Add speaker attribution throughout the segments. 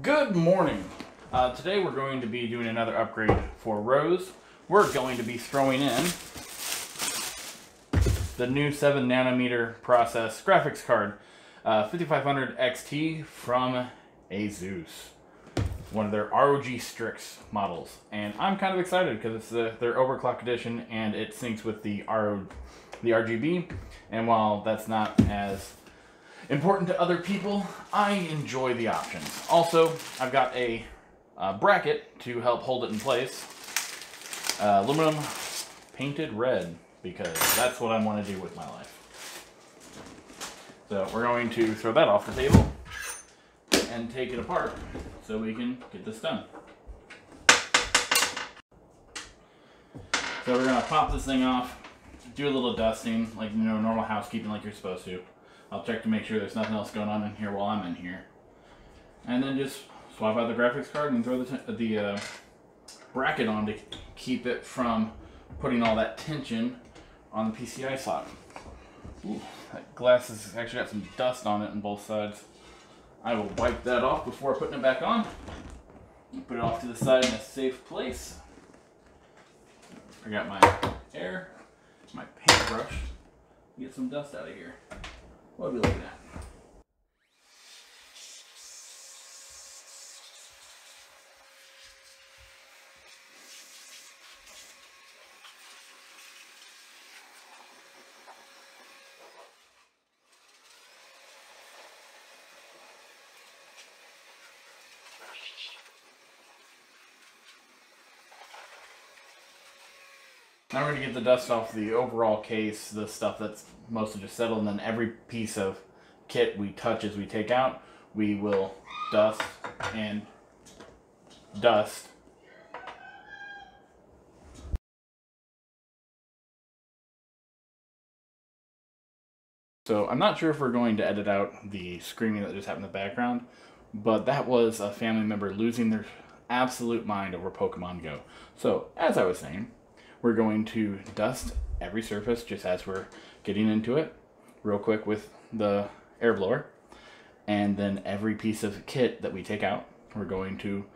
Speaker 1: Good morning. Today we're going to be doing another upgrade for Rose. We're going to be throwing in the new 7 nanometer process graphics card, 5500xt from ASUS, one of their ROG Strix models. And I'm kind of excited because it's their overclock edition and it syncs with the RGB. And while that's not as important to other people, I enjoy the options. Also, I've got a bracket to help hold it in place. Aluminum painted red, because that's what I want to do with my life. So we're going to throw that off the table and take it apart so we can get this done. So we're going to pop this thing off, do a little dusting, like normal housekeeping like you're supposed to. I'll check to make sure there's nothing else going on in here while I'm in here. And then just swap out the graphics card and throw the bracket on to keep it from putting all that tension on the PCI slot. Ooh, that glass has actually got some dust on it on both sides. I will wipe that off before putting it back on. Put it off to the side in a safe place. I got my my paintbrush. Get some dust out of here. What are we looking at? Now we're going to get the dust off the overall case, the stuff that's mostly just settled, and then every piece of kit we touch as we take out, we will dust and dust. So I'm not sure if we're going to edit out the screaming that just happened in the background, but that was a family member losing their absolute mind over Pokemon Go. So, as I was saying, we're going to dust every surface just as we're getting into it real quick with the air blower. And then every piece of kit that we take out, we're going to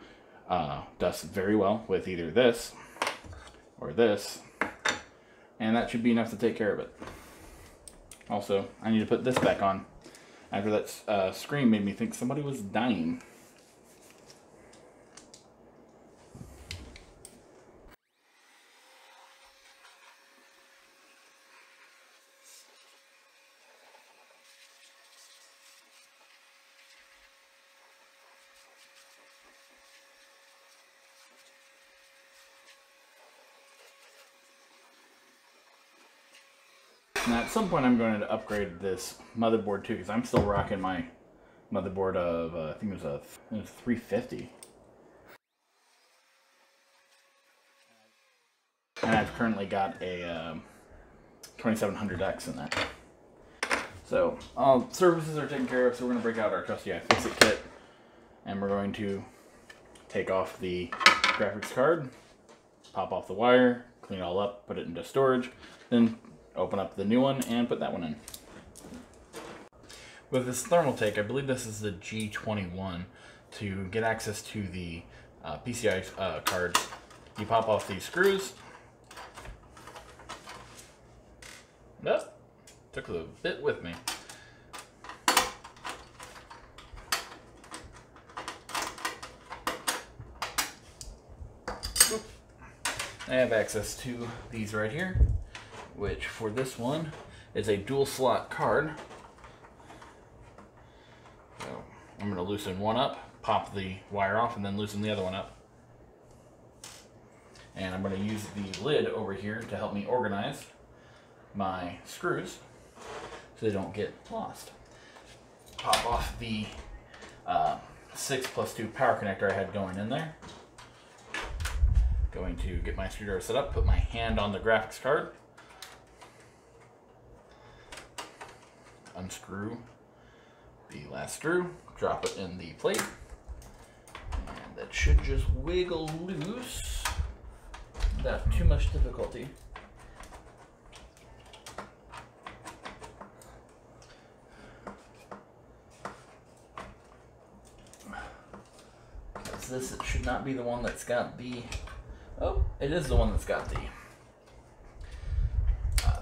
Speaker 1: dust very well with either this or this. And that should be enough to take care of it. Also, I need to put this back on. After that scream made me think somebody was dying. Now, at some point, I'm going to upgrade this motherboard too, because I'm still rocking my motherboard of I think it was 350, and I've currently got a 2700X in that. So all services are taken care of. So we're going to break out our trusty iFixit kit, and we're going to take off the graphics card, pop off the wire, clean it all up, put it into storage, then open up the new one and put that one in. With this Thermaltake, I believe this is the G21, to get access to the PCI card, you pop off these screws. That took a bit with me. I have access to these right here, which for this one is a dual slot card. So I'm going to loosen one up, pop the wire off, and then loosen the other one up. And I'm going to use the lid over here to help me organize my screws so they don't get lost. Pop off the 6+2 power connector I had going in there. Going to get my screwdriver set up, put my hand on the graphics card, unscrew the last screw, drop it in the plate, and that should just wiggle loose without too much difficulty. this should not be the one that's got the... Oh, it is the one that's got the...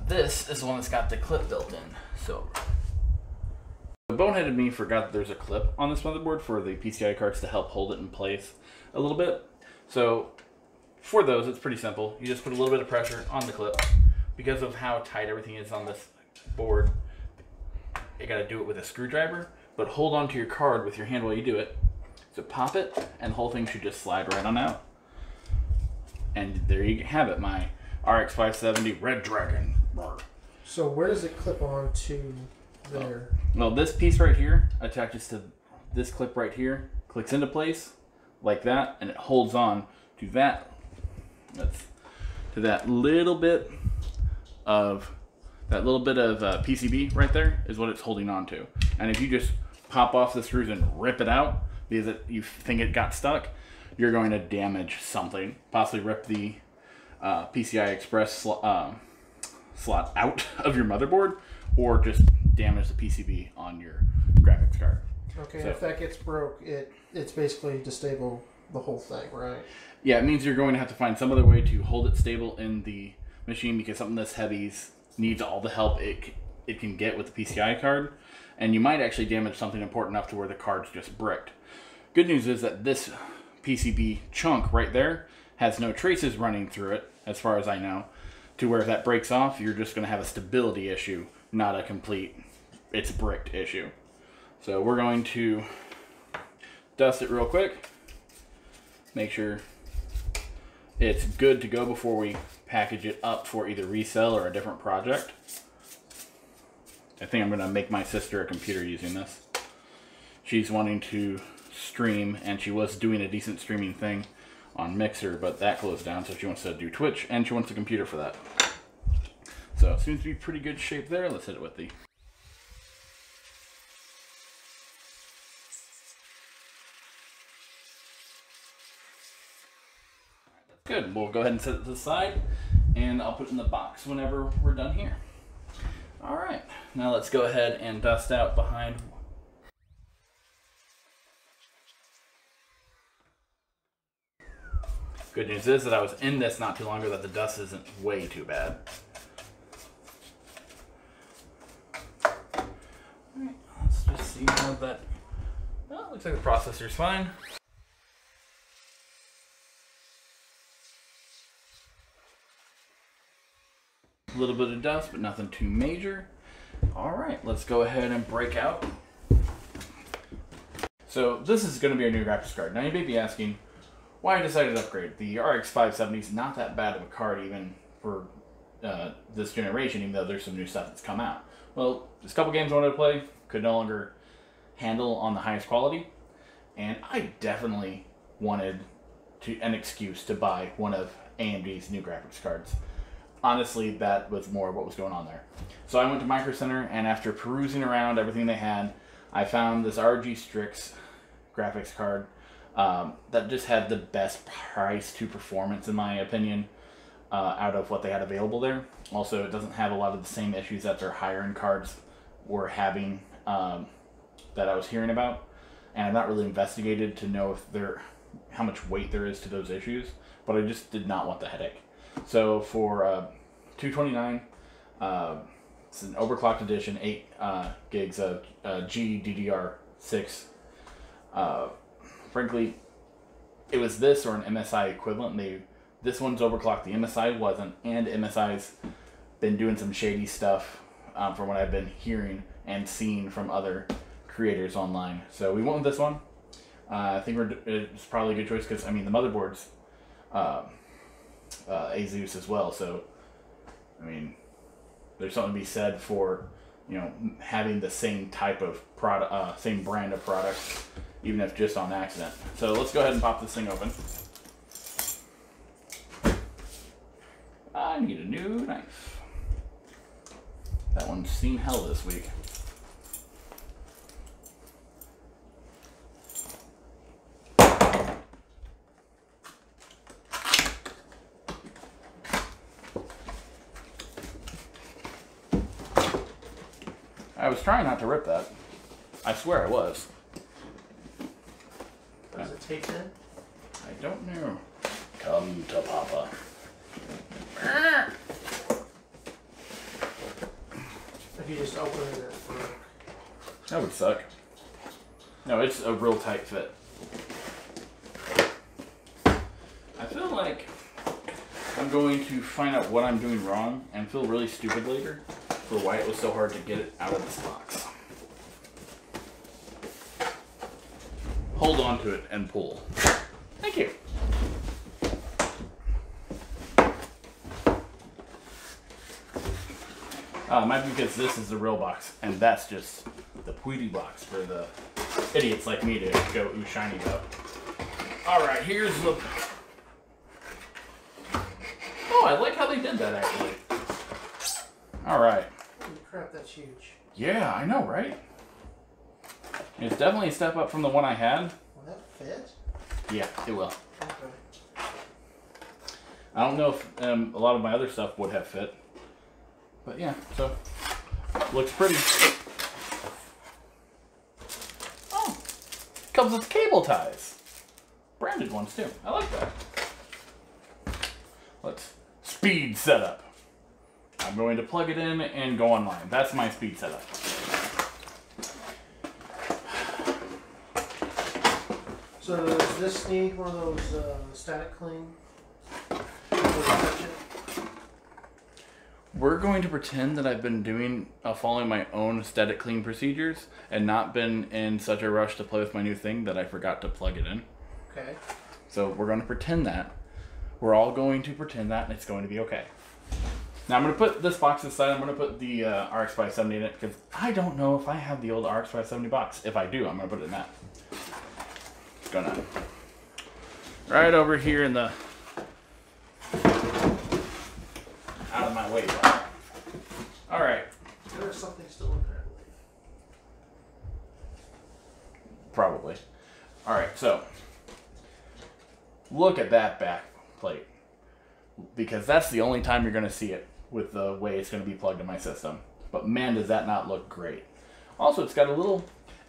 Speaker 1: this is the one that's got the clip built in. So, the boneheaded me forgot that there's a clip on this motherboard for the PCI cards to help hold it in place a little bit. So, for those, it's pretty simple. You just put a little bit of pressure on the clip. Because of how tight everything is on this board, you gotta do it with a screwdriver, but hold onto your card with your hand while you do it. So pop it, and the whole thing should just slide right on out. And there you have it, my RX 570 Red Dragon.
Speaker 2: So where does it clip on to there?
Speaker 1: Well, this piece right here attaches to this clip right here, clicks into place like that, and it holds on to that. To that little bit of PCB right there is what it's holding on to. And if you just pop off the screws and rip it out because you think it got stuck, you're going to damage something. Possibly rip the PCI Express slot out of your motherboard, or just damage the PCB on your graphics card.
Speaker 2: Okay, so if that gets broke, it's basically disable the whole thing, right?
Speaker 1: Yeah, it means you're going to have to find some other way to hold it stable in the machine, because something this heavy needs all the help it can get with the PCI card, and you might actually damage something important enough to where the card's just bricked. Good news is that this PCB chunk right there has no traces running through it, as far as I know, to where if that breaks off, you're just going to have a stability issue, not a complete it's bricked issue. So we're going to dust it real quick, make sure it's good to go before we package it up for either resell or a different project. I think I'm going to make my sister a computer using this. She's wanting to stream, and she was doing a decent streaming thing on Mixer, but that closed down, so she wants to do Twitch, and she wants a computer for that. So it seems to be pretty good shape there. Let's hit it with the... Good, we'll go ahead and set it to the side, and I'll put it in the box whenever we're done here. All right, now let's go ahead and dust out behind. Good news is that I was in this not too long ago, that the dust isn't way too bad. All right, let's just see how that, well, looks like the processor's fine. A little bit of dust, but nothing too major. All right, let's go ahead and break out. So this is going to be our new graphics card. Now you may be asking why I decided to upgrade. The RX 570 is not that bad of a card even for this generation, even though there's some new stuff that's come out. Well, there's a couple games I wanted to play, could no longer handle on the highest quality, and I definitely wanted an excuse to buy one of AMD's new graphics cards. Honestly, that was more what was going on there. So I went to Microcenter, and after perusing around everything they had, I found this ASUS STRIX graphics card that just had the best price to performance, in my opinion, out of what they had available there. Also, it doesn't have a lot of the same issues that their higher end cards were having that I was hearing about, and I've not really investigated to know if how much weight there is to those issues, but I just did not want the headache. So for $229, it's an overclocked edition, 8 gigs of GDDR6. Frankly, it was this or an MSI equivalent. This one's overclocked, the MSI wasn't, and MSI's been doing some shady stuff from what I've been hearing and seeing from other creators online. So we went with this one. I think it's probably a good choice because, I mean, the motherboard's ASUS as well, so I mean, there's something to be said for, you know, having the same type of product, same brand of product, even if just on accident. So let's go ahead and pop this thing open. I need a new knife. That one's seen hell this week. I was trying not to rip that. I swear I was.
Speaker 2: Is it taped in?
Speaker 1: I don't know. Come to Papa.
Speaker 2: If you just open it, it broke.
Speaker 1: That would suck. No, it's a real tight fit. I feel like I'm going to find out what I'm doing wrong and feel really stupid later for why it was so hard to get it out of this box. Hold on to it and pull. Thank you. Might be because this is the real box and that's just the Tweety box for the idiots like me to go ooh shiny about. Alright, here's the... Oh, I like how they did that actually. Alright.
Speaker 2: Holy crap, that's huge.
Speaker 1: Yeah, I know, right? It's definitely a step up from the one I had.
Speaker 2: Will that fit?
Speaker 1: Yeah, it will.
Speaker 2: Okay.
Speaker 1: I don't know if a lot of my other stuff would have fit. But yeah, so looks pretty. Oh, comes with cable ties. Branded ones too. I like that. Let's speed setup. I'm going to plug it in and go online. That's my speed setup.
Speaker 2: So does this need one of those static cling?
Speaker 1: We're going to pretend that I've been doing following my own static clean procedures and not been in such a rush to play with my new thing that I forgot to plug it in.
Speaker 2: Okay.
Speaker 1: So we're going to pretend that. We're all going to pretend that and it's going to be okay. Now I'm going to put this box aside. I'm going to put the RX 570 in it because I don't know if I have the old RX 570 box. If I do, I'm going to put it in that. It's going to right over here in the out of my way. All right.
Speaker 2: There's something still in there, I believe.
Speaker 1: Probably. All right, so look at that back plate because that's the only time you're going to see it with the way it's going to be plugged in my system. But man, does that not look great. Also, it's got a little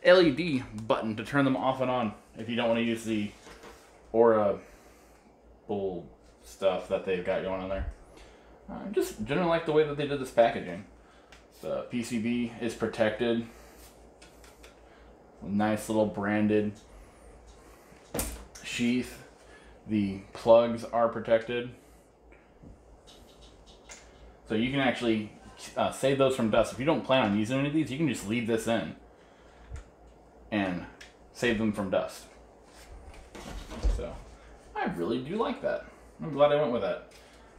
Speaker 1: LED button to turn them off and on if you don't want to use the Aura bull stuff that they've got going on there. I just generally like the way that they did this packaging. The PCB is protected. Nice little branded sheath. The plugs are protected. So you can actually save those from dust. If you don't plan on using any of these, you can just leave this in and save them from dust. So I really do like that. I'm glad I went with that.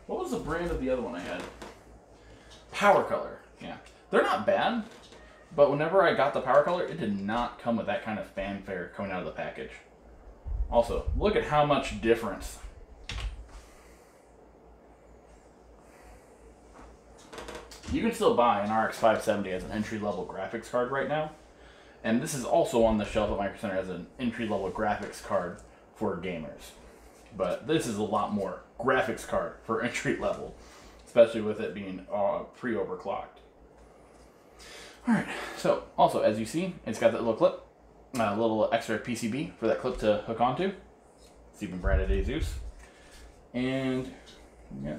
Speaker 1: What was the brand of the other one I had? Powercolor. Yeah. They're not bad, but whenever I got the Powercolor, it did not come with that kind of fanfare coming out of the package. Also, look at how much difference. You can still buy an RX 570 as an entry-level graphics card right now, and this is also on the shelf at Microcenter as an entry-level graphics card for gamers. But this is a lot more graphics card for entry level, especially with it being pre-overclocked. Alright, so also as you see, it's got that little clip, a little extra PCB for that clip to hook onto. It's even branded ASUS. And yeah,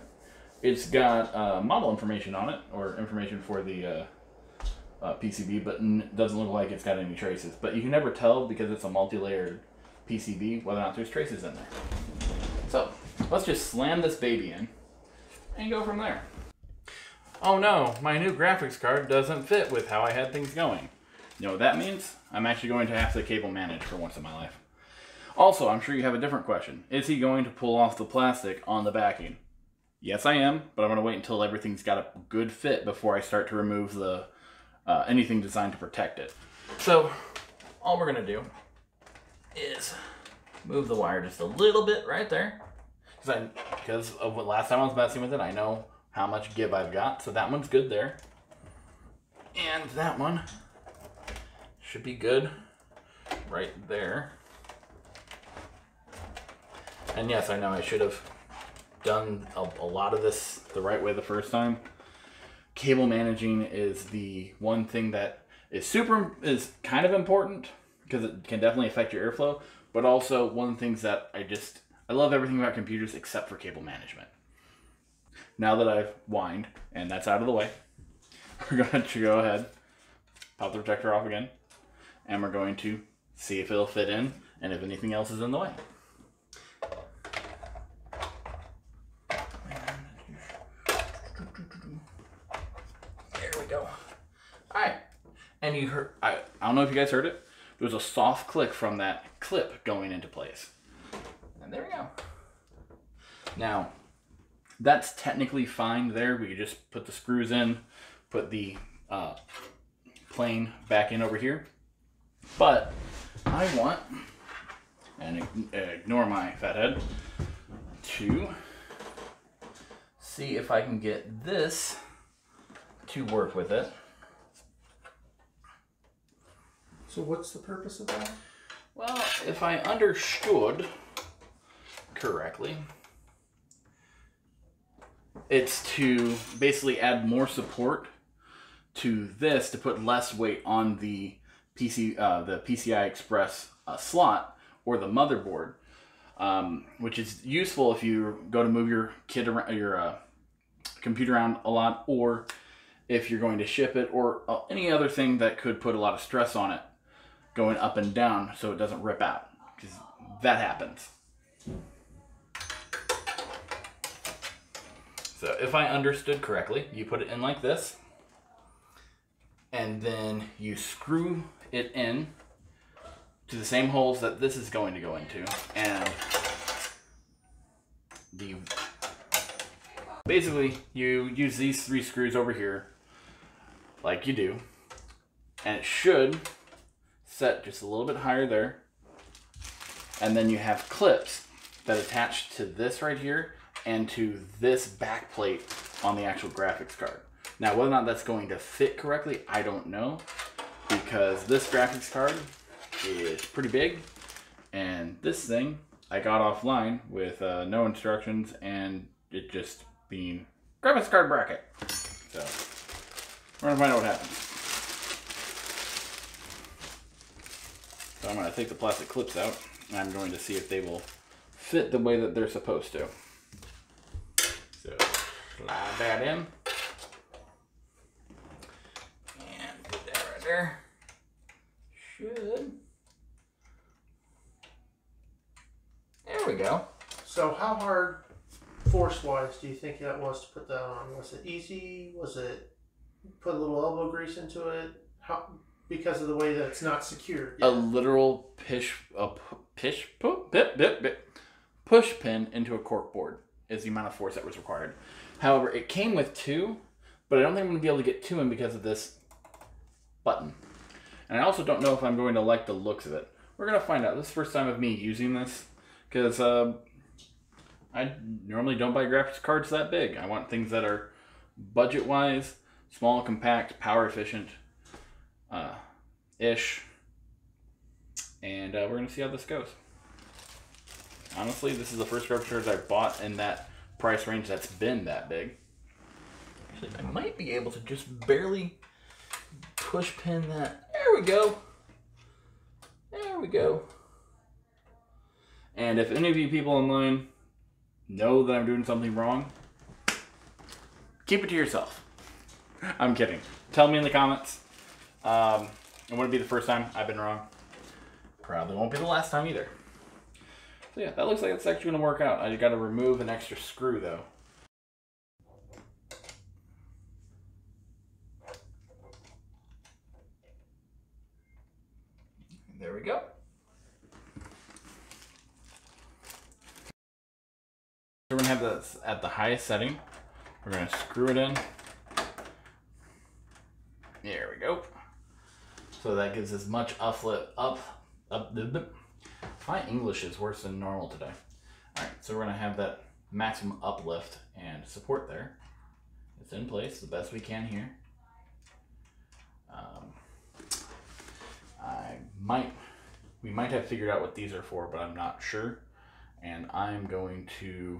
Speaker 1: it's got model information on it, or information for the PCB, but doesn't look like it's got any traces. But you can never tell because it's a multi-layered PCB whether or not there's traces in there. So let's just slam this baby in and go from there. Oh no, my new graphics card doesn't fit with how I had things going. You know what that means? I'm actually going to have to cable manage for once in my life. Also, I'm sure you have a different question. Is he going to pull off the plastic on the backing? Yes, I am, but I'm going to wait until everything's got a good fit before I start to remove the anything designed to protect it. So all we're going to do is move the wire just a little bit right there. Because of what last time I was messing with it, I know how much give I've got. So that one's good there. And that one should be good right there. And yes, I know I should have done a lot of this the right way the first time. Cable managing is the one thing that is kind of important because it can definitely affect your airflow, but also one of the things that I love everything about computers except for cable management. Now that I've whined and that's out of the way, we're going to go ahead, pop the protector off again, and we're going to see if it'll fit in and if anything else is in the way. There we go. Alright, and you heard, I don't know if you guys heard it, there was a soft click from that clip going into place. And there we go. Now, that's technically fine there. We could just put the screws in, put the plane back in over here. But I want, and ignore my fat head, to see if I can get this to work with it.
Speaker 2: So what's the purpose of that?
Speaker 1: Well, if I understood correctly, it's to basically add more support to this to put less weight on the PCI Express slot or the motherboard, which is useful if you go to move your computer around a lot, or if you're going to ship it, or any other thing that could put a lot of stress on it going up and down so it doesn't rip out, because that happens. So if I understood correctly, you put it in like this, and then you screw it in to the same holes that this is going to go into, and basically you use these 3 screws over here like you do, and it should set just a little bit higher there, and then you have clips that attach to this right here and to this back plate on the actual graphics card. Now, whether or not that's going to fit correctly, I don't know, because this graphics card is pretty big, and this thing I got offline with no instructions and it just being graphics card bracket. So we're gonna find out what happens. So I'm gonna take the plastic clips out and I'm going to see if they will fit the way that they're supposed to. So slide that in and put that right there. Should. There we go.
Speaker 2: So how hard, force-wise, do you think that was to put that on? Was it easy? Was it put a little elbow grease into it? How, because of the way that it's not secured yet?
Speaker 1: A literal push pin into a cork board is the amount of force that was required. However, it came with 2, but I don't think I'm going to be able to get 2 in because of this button. And I also don't know if I'm going to like the looks of it. We're going to find out. This is the first time of me using this, because I normally don't buy graphics cards that big. I want things that are budget-wise, small, compact, power efficient, ish. And we're going to see how this goes. Honestly, this is the first graphics card I've bought in that price range that's been that big. Actually, I might be able to just barely push pin that. There we go. There we go. And if any of you people online know that I'm doing something wrong, keep it to yourself. I'm kidding. Tell me in the comments. It wouldn't be the first time I've been wrong. Probably won't be the last time either. So yeah, that looks like it's actually going to work out. I got to remove an extra screw though. There we go. So we're going to have this at the highest setting. We're going to screw it in. There we go. So that gives as much uplift. My English is worse than normal today. Alright, so we're going to have that maximum uplift and support there. It's in place the best we can here. We might have figured out what these are for, but I'm not sure. And I'm going to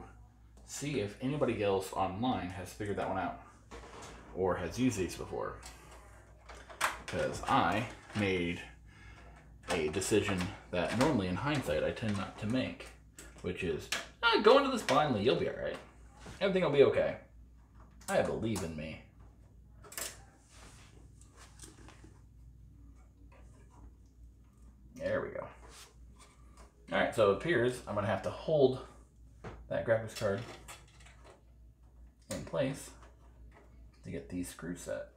Speaker 1: see if anybody else online has figured that one out or has used these before. Because I made a decision that normally in hindsight I tend not to make, which is, go into this blindly, you'll be alright. Everything will be okay. I believe in me. There we go. Alright, so it appears I'm going to have to hold that graphics card in place to get these screws set.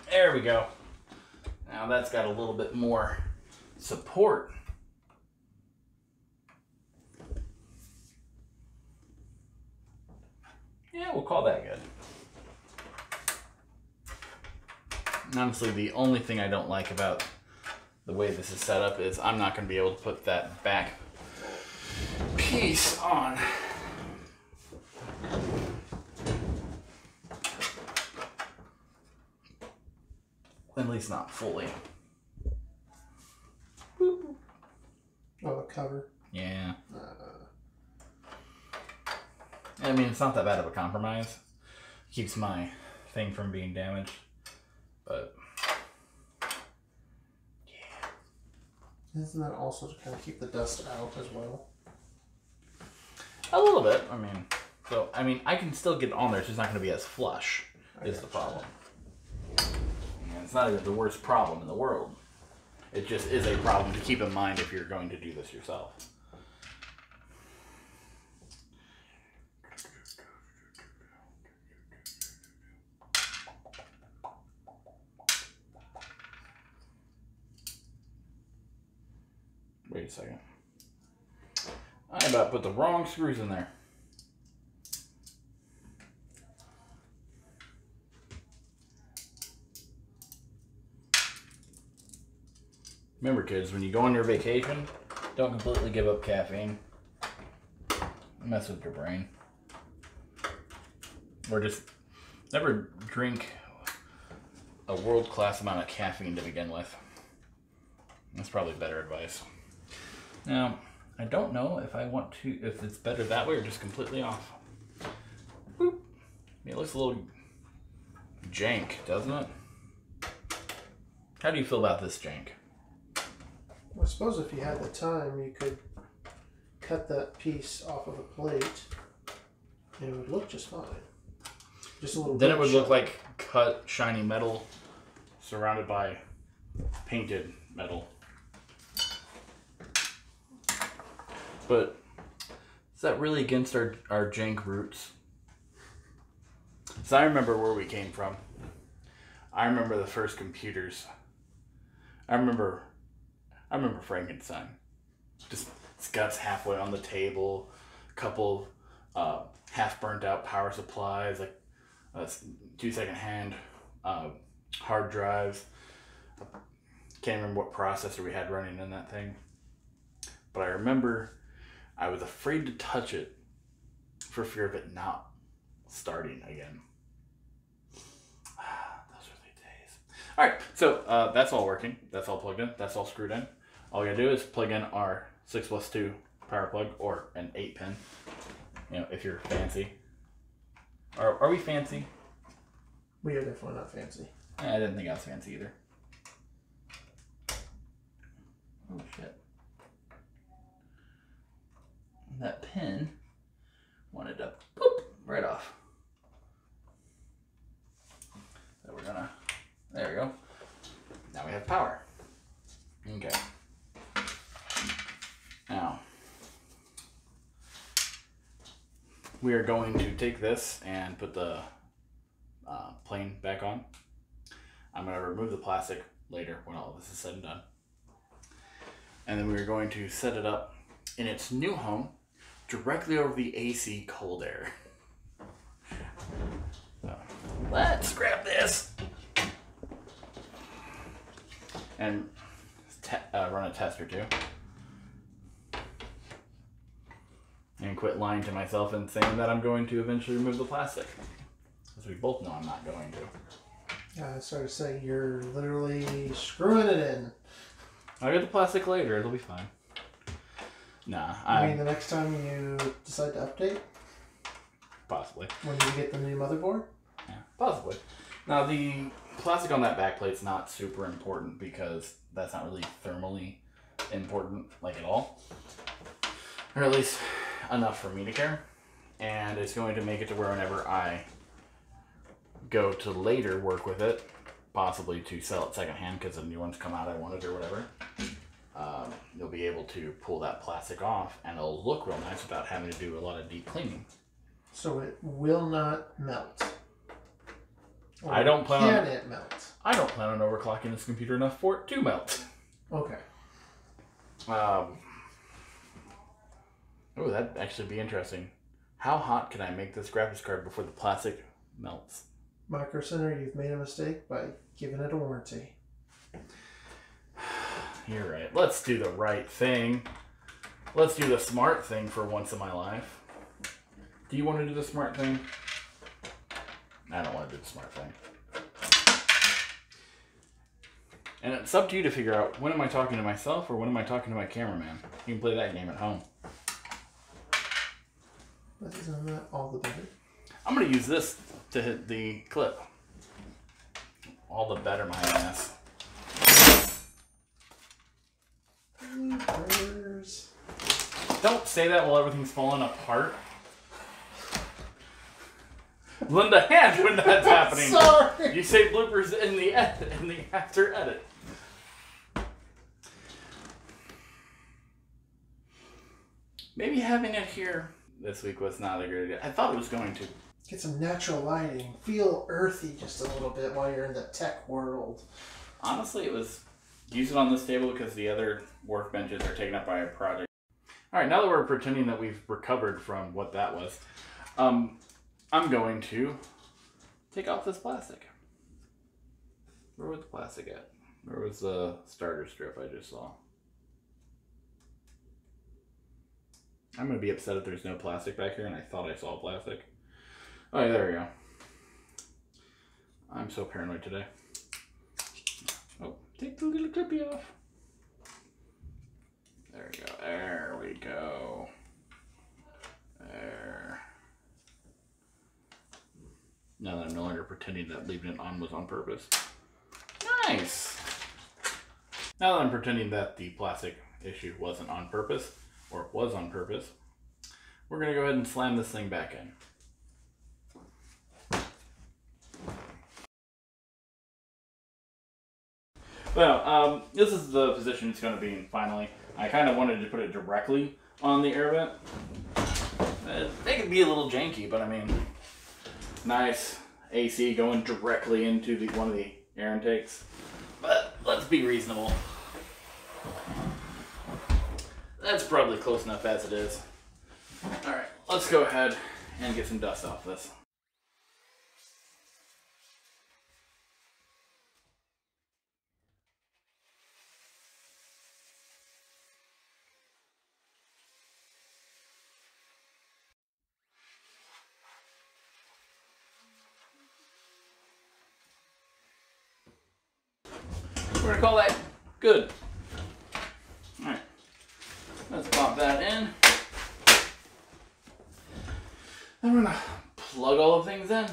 Speaker 1: There we go. Now that's got a little bit more support. Yeah, we'll call that good. And honestly, the only thing I don't like about the way this is set up is I'm not going to be able to put that back piece on. At least not fully.
Speaker 2: Oh, the cover.
Speaker 1: Yeah. I mean, it's not that bad of a compromise. Keeps my thing from being damaged. But, yeah.
Speaker 2: Isn't that also to kind of keep the dust out as well?
Speaker 1: A little bit. I mean, I can still get it on there. It's just not going to be as flush, is the problem. It's not even the worst problem in the world. It just is a problem to keep in mind if you're going to do this yourself. Wait a second. I about put the wrong screws in there. Remember, kids, when you go on your vacation, don't completely give up caffeine. Mess with your brain. Or just never drink a world-class amount of caffeine to begin with. That's probably better advice. Now, I don't know if it's better that way or just completely off. Boop. It looks a little jank, doesn't it? How do you feel about this jank?
Speaker 2: I suppose if you had the time, you could cut that piece off of a plate and it would look just fine. Just a little
Speaker 1: Then it would look like cut shiny metal surrounded by painted metal. But is that really against our jank roots? So I remember where we came from. I remember the first computers. I remember Frankenstein. Just its guts halfway on the table, a couple half burnt out power supplies, like 2-second hand hard drives. Can't remember what processor we had running in that thing. But I remember I was afraid to touch it for fear of it not starting again. Those were the days. Alright, so that's all working. That's all plugged in. That's all screwed in. All we gotta do is plug in our 6+2 power plug or an 8-pin. You know, if you're fancy. Are we fancy?
Speaker 2: We are definitely not fancy.
Speaker 1: I didn't think I was fancy either. Oh shit. That pin wanted to boop right off. So we're gonna, there we go. Now we have power. Okay. Now, we are going to take this and put the plane back on. I'm going to remove the plastic later when all of this is said and done. And then we're going to set it up in its new home directly over the AC cold air. So, let's grab this and run a test or two. and quit lying to myself and saying that I'm going to eventually remove the plastic. As we both know I'm not going to.
Speaker 2: I started saying you're literally screwing it in.
Speaker 1: I'll get the plastic later, it'll be fine. Nah.
Speaker 2: I mean the next time you decide to update?
Speaker 1: Possibly.
Speaker 2: When you get the new motherboard?
Speaker 1: Yeah, possibly. Now the plastic on that backplate's not super important because that's not really thermally important, like at all. Or at least enough for me to care. And it's going to make it to where whenever I go to later work with it, possibly to sell it secondhand because the new ones come out I wanted or whatever, you'll be able to pull that plastic off and it'll look real nice without having to do a lot of deep cleaning.
Speaker 2: So it will not melt. Or
Speaker 1: I don't plan
Speaker 2: can
Speaker 1: on
Speaker 2: it melt?
Speaker 1: I don't plan on overclocking this computer enough for it to melt.
Speaker 2: Okay.
Speaker 1: Oh, that'd actually be interesting. How hot can I make this graphics card before the plastic melts?
Speaker 2: Microcenter, you've made a mistake by giving it a warranty.
Speaker 1: You're right. Let's do the right thing. Let's do the smart thing for once in my life. Do you want to do the smart thing? I don't want to do the smart thing. And it's up to you to figure out, when am I talking to myself or when am I talking to my cameraman? You can play that game at home.
Speaker 2: But isn't that all the better?
Speaker 1: I'm going to use this to hit the clip. All the better, my ass.
Speaker 2: Bloopers.
Speaker 1: Don't say that while everything's falling apart. Lend a hand when that's happening.
Speaker 2: Sorry.
Speaker 1: You say bloopers in the after edit. Maybe having it here this week was not a good idea. I thought it was going to.
Speaker 2: Get some natural lighting. Feel earthy just a little bit while you're in the tech world.
Speaker 1: Honestly, it was use it on this table because the other workbenches are taken up by a project. All right, now that we're pretending that we've recovered from what that was, I'm going to take off this plastic. Where was the plastic at? Where was the starter strip I just saw? I'm going to be upset if there's no plastic back here and I thought I saw plastic. Oh, yeah, there we go. I'm so paranoid today. Oh, take the little clippy off. There we go. There we go. There. Now that I'm no longer pretending that leaving it on was on purpose. Nice! Now that I'm pretending that the plastic issue wasn't on purpose, or was on purpose, we're going to go ahead and slam this thing back in. Well, this is the position it's going to be in finally. I kind of wanted to put it directly on the air vent. It could be a little janky, but I mean, nice AC going directly into one of the air intakes. But let's be reasonable. That's probably close enough as it is. Alright, let's go ahead and get some dust off this. We're going to call that good. Alright, let's pop that in. Then we're going to plug all the things in.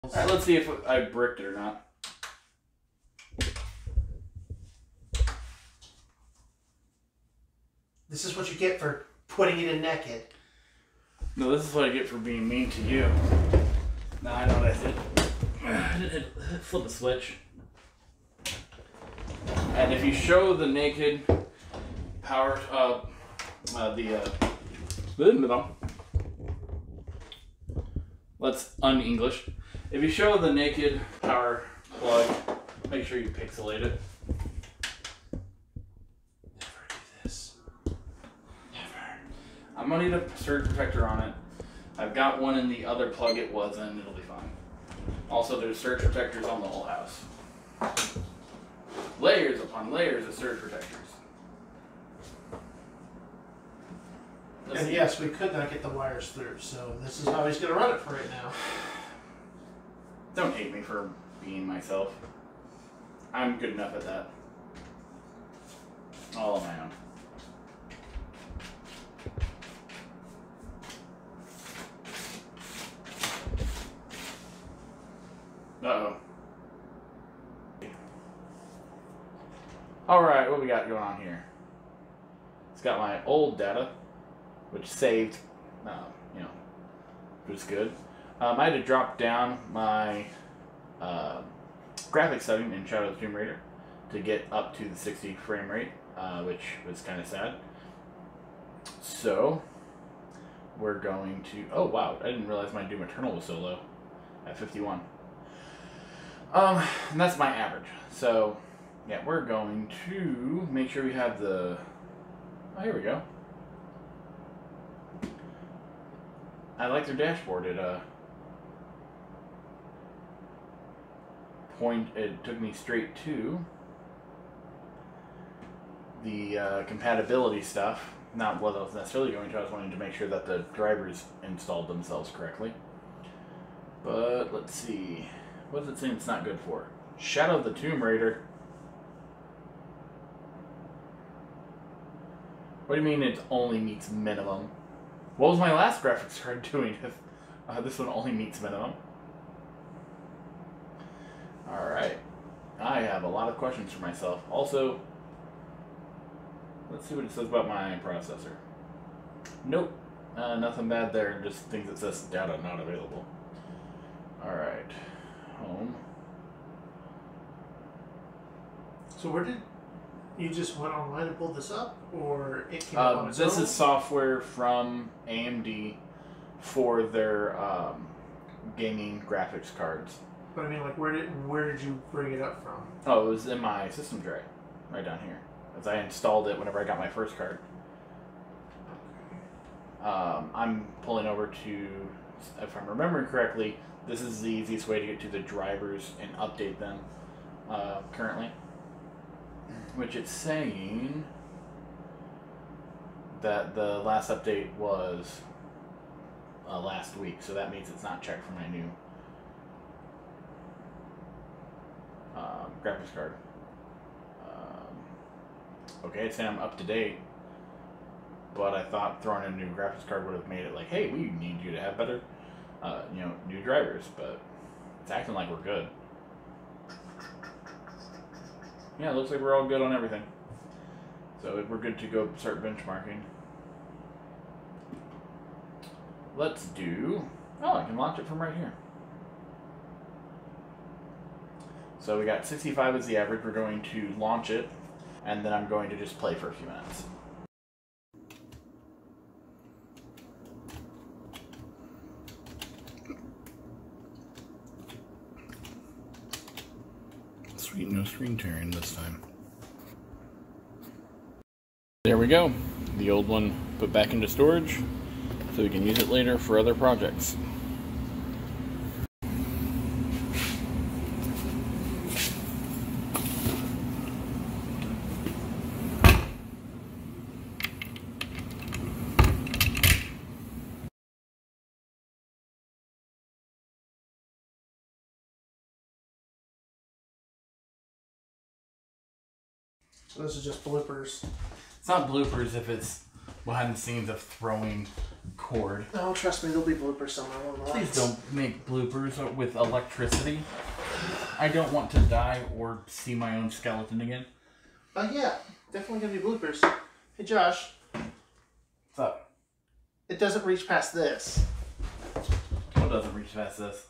Speaker 1: Alright, let's see if I bricked it or not.
Speaker 2: This is what you get for putting it in naked.
Speaker 1: No, this is what I get for being mean to you. No, I know what I did. I did flip a switch. And if you show the naked power, let's un-English. If you show the naked power plug, make sure you pixelate it.
Speaker 2: Never do this.
Speaker 1: Never. I'm gonna need a surge protector on it. I've got one in the other plug it was in, it'll be fine. Also, there's surge protectors on the whole house. Layers upon layers of surge protectors.
Speaker 2: And yes, we could not get the wires through, so this is how he's going to run it for right now.
Speaker 1: Don't hate me for being myself. I'm good enough at that. All on my own. Uh-oh. Alright, what we got going on here? It's got my old data, which saved, which is good. I had to drop down my graphics setting in Shadow of the Tomb Raider to get up to the 60 frame rate, which was kind of sad. So, we're going to... Oh, wow, I didn't realize my Doom Eternal was so low at 51. And that's my average. So, yeah, we're going to make sure we have the... Oh, here we go. I like their dashboard. It took me straight to the compatibility stuff. Not what I was necessarily going to. I was wanting to make sure that the drivers installed themselves correctly. But let's see. What does it say it's not good for? Shadow of the Tomb Raider. What do you mean it only meets minimum? What was my last graphics card doing if this one only meets minimum? Alright. I have a lot of questions for myself. Also, let's see what it says about my processor. Nope. Nothing bad there. Just things that says data not available. Alright. Home.
Speaker 2: So where did... You just went online and pulled this up, or it came up on its own?
Speaker 1: This is software from AMD for their gaming graphics cards.
Speaker 2: But I mean, like, where did you bring it up from?
Speaker 1: Oh, it was in my system tray, right down here. As I installed it whenever I got my first card. I'm pulling over to, if I'm remembering correctly, this is the easiest way to get to the drivers and update them currently. Which it's saying that the last update was last week, so that means it's not checked for my new graphics card. Okay, it's saying I'm up to date, but I thought throwing in a new graphics card would have made it like, hey, we need you to have better, new drivers, but it's acting like we're good. Yeah, it looks like we're all good on everything. So we're good to go start benchmarking. Let's do... Oh, I can launch it from right here. So we got 65 as the average. We're going to launch it, and then I'm going to just play for a few minutes. Sweet, no screen tearing this time. There we go. The old one put back into storage so we can use it later for other projects.
Speaker 2: So this is just bloopers.
Speaker 1: It's not bloopers if it's behind the scenes of throwing cord.
Speaker 2: No, trust me, there'll be bloopers somewhere along the lines.
Speaker 1: Please don't make bloopers with electricity. I don't want to die or see my own skeleton again.
Speaker 2: Yeah, definitely gonna be bloopers. Hey Josh.
Speaker 1: What's up?
Speaker 2: It doesn't reach past this.
Speaker 1: What doesn't reach past this?